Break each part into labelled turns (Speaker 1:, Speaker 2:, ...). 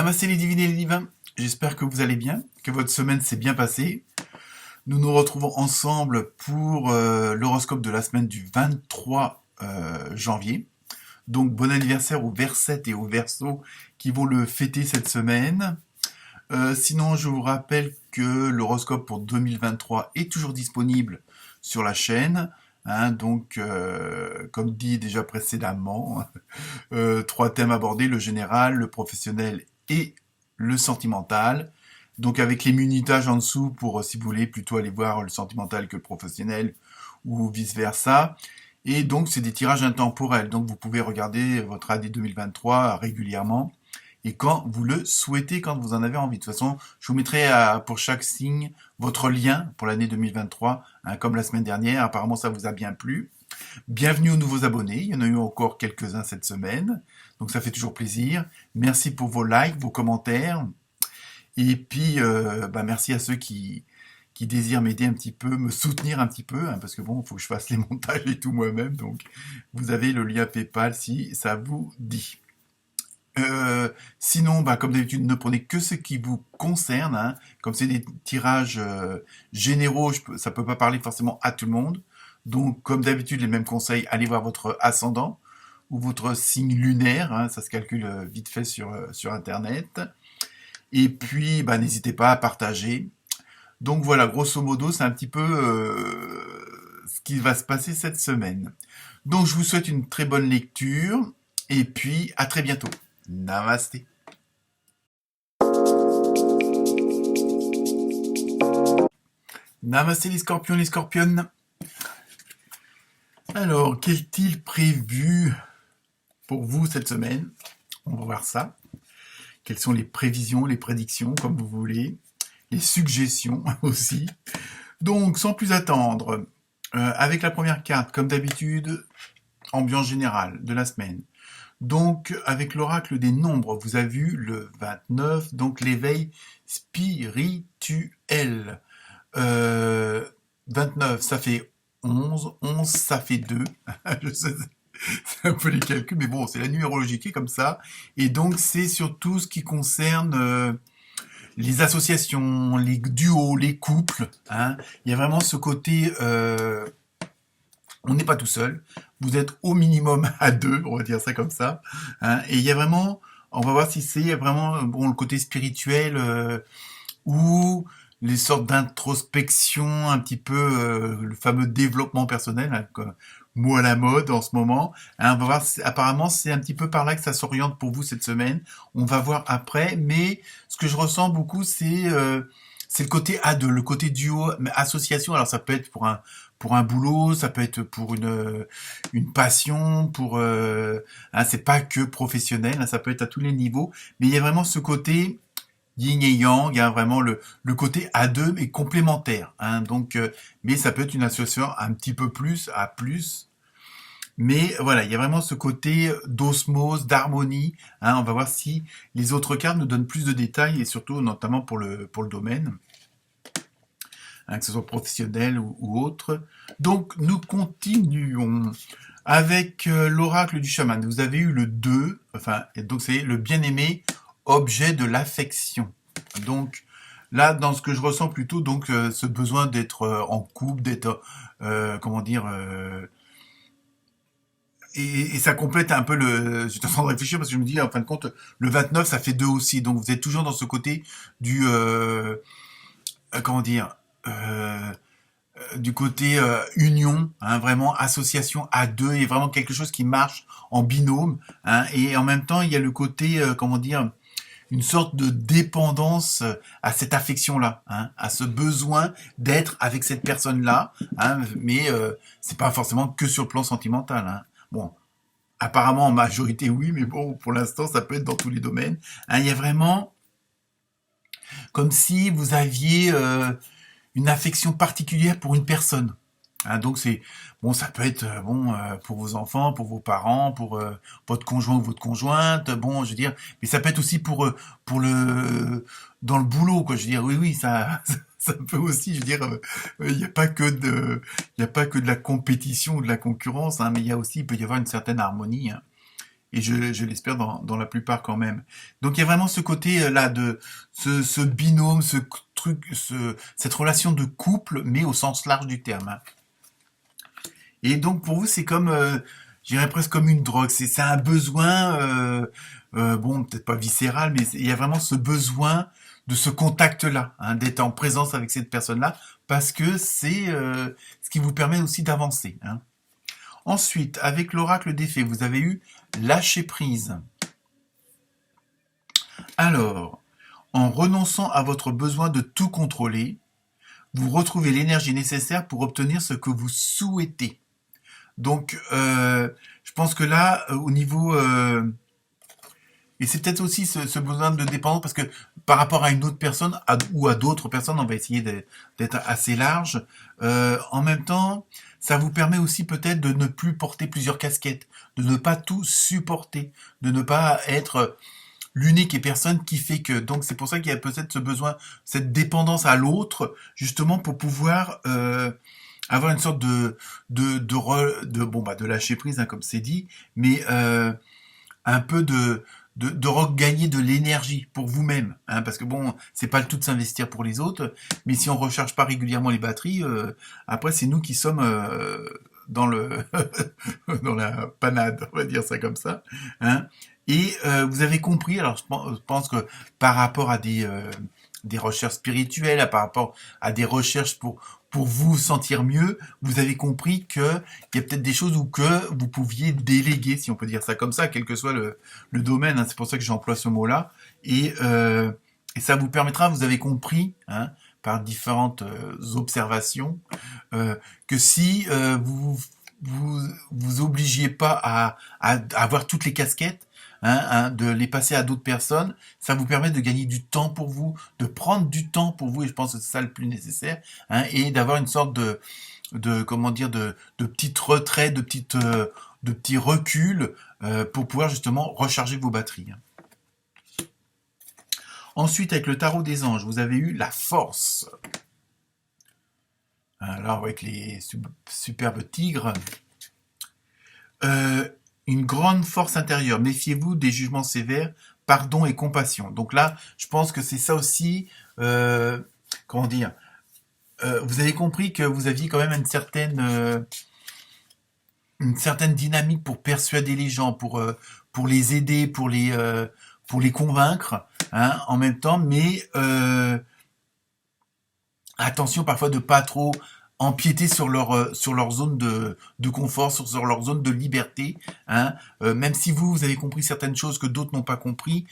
Speaker 1: Namaste les divines et les divins, j'espère que vous allez bien, que votre semaine s'est bien passée. Nous nous retrouvons ensemble pour l'horoscope de la semaine du 23 janvier. Donc bon anniversaire aux Versettes et aux Verseaux qui vont le fêter cette semaine. Sinon, je vous rappelle que l'horoscope pour 2023 est toujours disponible sur la chaîne. Donc, comme dit déjà précédemment, 3 thèmes abordés, le général, le professionnel et le sentimental. Donc avec les minutages en dessous pour, si vous voulez, plutôt aller voir le sentimental que le professionnel ou vice-versa. Et donc c'est des tirages intemporels. Donc vous pouvez regarder votre année 2023 régulièrement et quand vous le souhaitez, quand vous en avez envie. De toute façon, je vous mettrai pour chaque signe votre lien pour l'année 2023, comme la semaine dernière. Apparemment, ça vous a bien plu. Bienvenue aux nouveaux abonnés. Il y en a eu encore quelques-uns cette semaine. Donc ça fait toujours plaisir. Merci pour vos likes, vos commentaires. Et puis, merci à ceux qui désirent m'aider un petit peu, me soutenir un petit peu, parce que bon, il faut que je fasse les montages et tout moi-même. Donc, vous avez le lien PayPal si ça vous dit. Sinon, comme d'habitude, ne prenez que ce qui vous concerne. Comme c'est des tirages généraux, ça peut pas parler forcément à tout le monde. Donc, comme d'habitude, les mêmes conseils, allez voir votre ascendant ou votre signe lunaire. Ça se calcule vite fait sur Internet. Et puis, n'hésitez pas à partager. Donc voilà, grosso modo, c'est un petit peu ce qui va se passer cette semaine. Donc, je vous souhaite une très bonne lecture. Et puis, à très bientôt. Namasté. Namasté les scorpions, les scorpionnes. Alors, qu'est-il prévu pour vous cette semaine? On va voir ça. Quelles sont les prévisions, les prédictions, comme vous voulez. Les suggestions aussi. Donc, sans plus attendre, avec la première carte, comme d'habitude, ambiance générale de la semaine. Donc, avec l'oracle des nombres, vous avez vu le 29, donc l'éveil spirituel. 29, ça fait 11. 11, ça fait 2. Je sais, c'est un peu les calculs, mais bon, c'est la numérologie qui est comme ça. Et donc, c'est surtout ce qui concerne les associations, les duos, les couples. Il y a vraiment ce côté... on n'est pas tout seul. Vous êtes au minimum à 2, on va dire ça comme ça. Et il y a vraiment... On va voir si c'est vraiment le côté spirituel ou les sortes d'introspection, un petit peu le fameux développement personnel, mot à la mode en ce moment. On va voir, apparemment c'est un petit peu par là que ça s'oriente pour vous cette semaine. On va voir après, mais ce que je ressens beaucoup, c'est le côté A2, le côté duo, mais association. Alors ça peut être pour un boulot, ça peut être pour une passion, c'est pas que professionnel, ça peut être à tous les niveaux, mais il y a vraiment ce côté yin et yang, vraiment le côté A2 mais complémentaire. Donc, mais ça peut être une association un petit peu plus à plus. Mais voilà, il y a vraiment ce côté d'osmose, d'harmonie. On va voir si les autres cartes nous donnent plus de détails et surtout notamment pour le domaine, que ce soit professionnel ou autre. Donc nous continuons avec l'oracle du chaman. Vous avez eu le 2, donc c'est le bien-aimé, objet de l'affection. Donc là, dans ce que je ressens plutôt, donc ce besoin d'être en couple, d'être et ça complète un peu j'étais en train de réfléchir parce que je me dis en fin de compte le 29 ça fait 2 aussi, donc vous êtes toujours dans ce côté du du côté union, vraiment association à 2 et vraiment quelque chose qui marche en binôme, et en même temps il y a le côté une sorte de dépendance à cette affection-là, à ce besoin d'être avec cette personne-là, mais c'est pas forcément que sur le plan sentimental. Bon, apparemment en majorité oui, mais bon, pour l'instant ça peut être dans tous les domaines. Il y a vraiment comme si vous aviez une affection particulière pour une personne. Donc c'est bon, ça peut être pour vos enfants, pour vos parents, pour votre conjoint ou votre conjointe. Bon, je veux dire, mais ça peut être aussi pour le dans le boulot, quoi. Je veux dire, oui, ça ça peut aussi, je veux dire, il n'y a pas que de la compétition ou de la concurrence, mais il peut y avoir une certaine harmonie. et je l'espère dans la plupart quand même. Donc il y a vraiment ce côté là de ce binôme, ce truc, cette relation de couple, mais au sens large du terme, hein. Et donc pour vous, c'est comme, je dirais presque comme une drogue. C'est un besoin, bon, peut-être pas viscéral, mais il y a vraiment ce besoin de ce contact-là, hein, d'être en présence avec cette personne-là, parce que c'est ce qui vous permet aussi d'avancer, hein. Ensuite, avec l'oracle des fées, vous avez eu lâcher prise. Alors, en renonçant à votre besoin de tout contrôler, vous retrouvez l'énergie nécessaire pour obtenir ce que vous souhaitez. Donc, je pense que là, au niveau... et c'est peut-être aussi ce besoin de dépendance, parce que par rapport à une autre personne, ou à d'autres personnes, on va essayer d'être assez large. En même temps, ça vous permet aussi peut-être de ne plus porter plusieurs casquettes, de ne pas tout supporter, de ne pas être l'unique et personne qui fait que. Donc c'est pour ça qu'il y a peut-être ce besoin, cette dépendance à l'autre, justement pour pouvoir avoir une sorte de lâcher prise, hein, comme c'est dit, mais un peu de regagner de l'énergie pour vous-même, hein, parce que bon, c'est pas le tout de s'investir pour les autres, mais si on recharge pas régulièrement les batteries, après c'est nous qui sommes dans le dans la panade, on va dire ça comme ça, hein. Et vous avez compris, alors je pense que par rapport à des recherches spirituelles, par rapport à des recherches pour vous sentir mieux, vous avez compris que il y a peut-être des choses où que vous pouviez déléguer, si on peut dire ça comme ça, quel que soit le domaine, hein, c'est pour ça que j'emploie ce mot-là, et ça vous permettra, vous avez compris, hein, par différentes observations, que si vous obligiez pas à avoir toutes les casquettes, hein, de les passer à d'autres personnes, ça vous permet de gagner du temps pour vous, de prendre du temps pour vous, et je pense que c'est ça le plus nécessaire, hein, et d'avoir une sorte de comment dire, de petite retraite, de petits reculs, pour pouvoir justement recharger vos batteries, hein. Ensuite, avec le tarot des anges, vous avez eu la force. Alors, avec les superbes tigres, une grande force intérieure. Méfiez-vous des jugements sévères, pardon et compassion. Donc là, je pense que c'est ça aussi, comment dire, vous avez compris que vous aviez quand même une certaine dynamique pour persuader les gens, pour les aider, pour les convaincre, hein, en même temps, mais attention parfois de pas trop empiéter sur leur zone de confort, sur leur zone de liberté, hein, même si vous avez compris certaines choses que d'autres n'ont pas compris,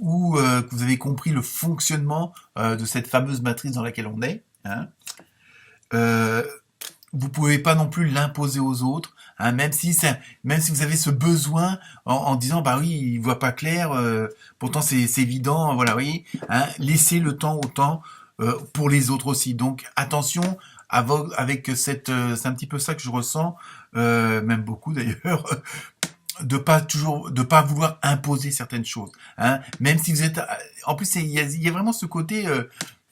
Speaker 1: ou que vous avez compris le fonctionnement de cette fameuse matrice dans laquelle on est, hein, vous pouvez pas non plus l'imposer aux autres, hein, même si vous avez ce besoin en disant bah oui il voit pas clair, pourtant c'est évident, voilà, vous voyez, hein, laissez le temps au temps pour les autres aussi. Donc attention avec cette, c'est un petit peu ça que je ressens, même beaucoup d'ailleurs, de pas vouloir imposer certaines choses, hein, même si vous êtes, en plus il y a vraiment ce côté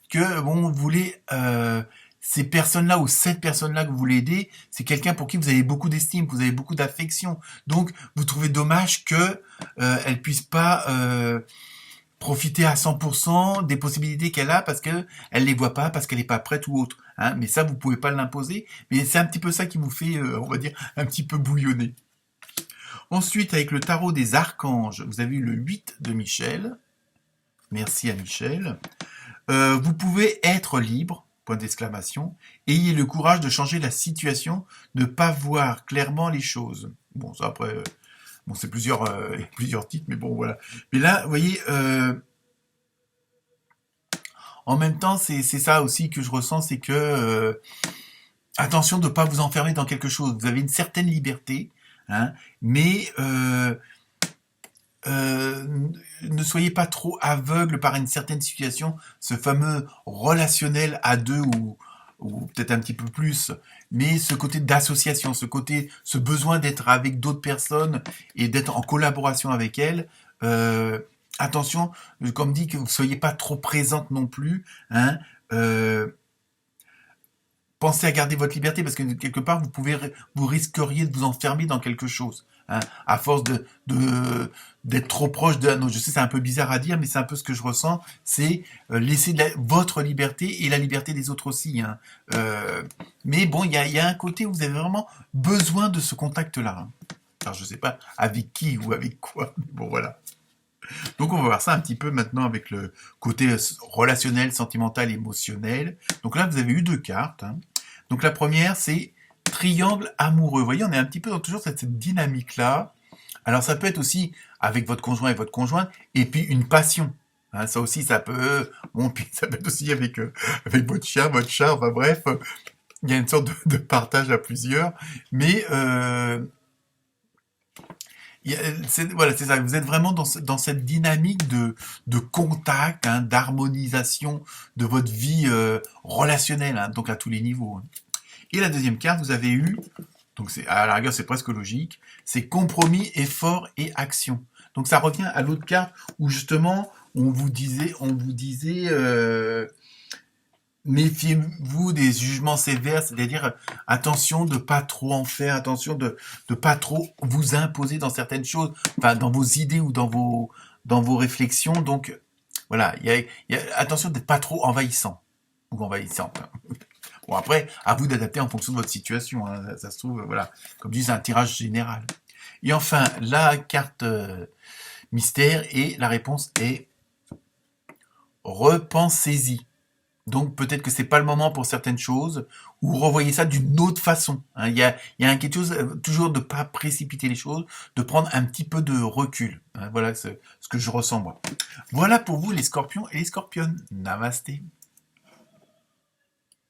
Speaker 1: que bon vous voulez ces personnes-là ou cette personne-là que vous voulez aider, c'est quelqu'un pour qui vous avez beaucoup d'estime, que vous avez beaucoup d'affection. Donc, vous trouvez dommage que elle puisse pas profiter à 100% des possibilités qu'elle a parce que elle les voit pas, parce qu'elle est pas prête ou autre, hein. Mais ça, vous pouvez pas l'imposer. Mais c'est un petit peu ça qui vous fait, on va dire, un petit peu bouillonner. Ensuite, avec le tarot des archanges, vous avez eu le 8 de Michel. Merci à Michel. Vous pouvez être libre, point d'exclamation. Ayez le courage de changer la situation, ne pas voir clairement les choses. Bon, ça après, bon, c'est plusieurs titres, mais bon, voilà. Mais là, vous voyez, en même temps, c'est ça aussi que je ressens, c'est que attention de ne pas vous enfermer dans quelque chose. Vous avez une certaine liberté, hein, mais ne soyez pas trop aveugle par une certaine situation, ce fameux relationnel à deux ou peut-être un petit peu plus, mais ce côté d'association, ce besoin d'être avec d'autres personnes et d'être en collaboration avec elles. Attention, comme dit, que vous ne soyez pas trop présente non plus, hein. Pensez à garder votre liberté parce que quelque part vous risqueriez de vous enfermer dans quelque chose. hein. À force d'être trop proche de... Non, je sais, c'est un peu bizarre à dire, mais c'est un peu ce que je ressens. C'est laisser votre liberté et la liberté des autres aussi, hein. Mais bon, il y a un côté où vous avez vraiment besoin de ce contact-là, hein. Alors, je sais pas avec qui ou avec quoi, mais bon, voilà. Donc, on va voir ça un petit peu maintenant avec le côté relationnel, sentimental, émotionnel. Donc là, vous avez eu deux cartes, hein. Donc, la première, c'est triangle amoureux. Vous voyez, on est un petit peu dans toujours cette dynamique-là. Alors, ça peut être aussi avec votre conjoint et votre conjointe, et puis une passion. Hein, ça aussi, ça peut... Bon, puis ça peut être aussi avec votre chien, votre chat, enfin bref, il y a une sorte de partage à plusieurs. Mais voilà, c'est ça. Vous êtes vraiment dans cette dynamique de contact, hein, d'harmonisation de votre vie relationnelle, hein, donc à tous les niveaux, hein. Et la deuxième carte, vous avez eu, donc c'est à la rigueur c'est presque logique, c'est compromis, effort et action. Donc ça revient à l'autre carte où justement on vous disait méfiez-vous des jugements sévères, c'est-à-dire attention de pas trop en faire, attention de pas trop vous imposer dans certaines choses, enfin dans vos idées ou dans vos réflexions. Donc voilà, attention d'être pas trop envahissant ou envahissante. Bon après, à vous d'adapter en fonction de votre situation, hein. Ça se trouve, voilà, comme dit, c'est un tirage général. Et enfin, la carte mystère et la réponse est repensez-y. Donc peut-être que c'est pas le moment pour certaines choses, ou revoyez ça d'une autre façon, hein. Il y a quelque chose, toujours de pas précipiter les choses, de prendre un petit peu de recul, hein. Voilà ce que je ressens moi. Voilà pour vous les scorpions et les scorpionnes. Namasté.